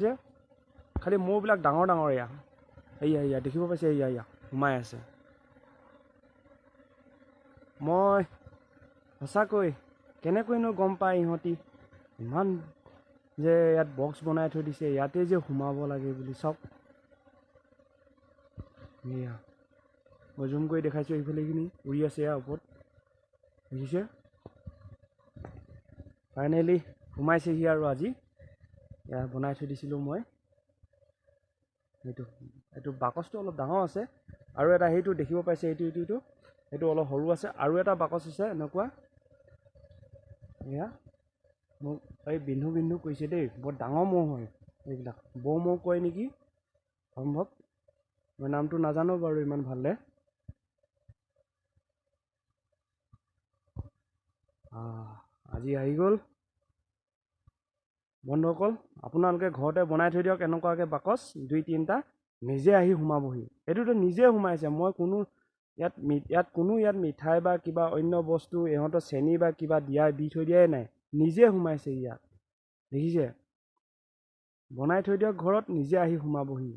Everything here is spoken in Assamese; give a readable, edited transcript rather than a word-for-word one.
যে খালি মৌবিলাক ডাঙৰ ডাঙৰ এয়া এয়া দেখিব পাইছে এয়া সোমাই আছে মই সঁচাকৈ কেনেকৈনো গম পায় ইহঁতি ইমান যে ইয়াত বক্স বনাই থৈ দিছে ইয়াতে যে সোমাব লাগে বুলি চাওক এয়া মই জুম কৰি দেখাইছোঁ এইফালেখিনি উৰি আছে ইয়াৰ ওপৰত দেখিছে ফাইনেলি সোমাইছেহি আৰু আজি ইয়াত বনাই থৈ দিছিলোঁ মই এইটো বাকচটো অলপ ডাঙৰ আছে আৰু এটা সেইটো দেখিব পাইছে এইটো অলপ সৰু আছে আৰু এটা বাকচ আছে এনেকুৱা এয়া মোক এই বিন্ধু কৈছে দেই বৰ ডাঙৰ মহ হয় এইবিলাক বৌ মহ কয় নেকি সম্ভৱ মই নামটো নাজানো বাৰু ইমান ভালদৰে আজি আহি গ'ল বন্ধুসকল আপোনালোকে ঘৰতে বনাই থৈ দিয়ক এনেকুৱাকৈ বাকচ 2-3টা নিজে আহি সোমাবহি এইটোতো নিজে সোমাইছে মই কোনো ইয়াত কোনো মিঠাই বা কিবা অন্য বস্তু ইহঁতৰ চেনি বা কিবা দি থৈ দিয়াই নাই নিজে সোমাইছে ইয়াত দেখিছে বনাই থৈ দিয়ক ঘৰত নিজে আহি সোমাবহি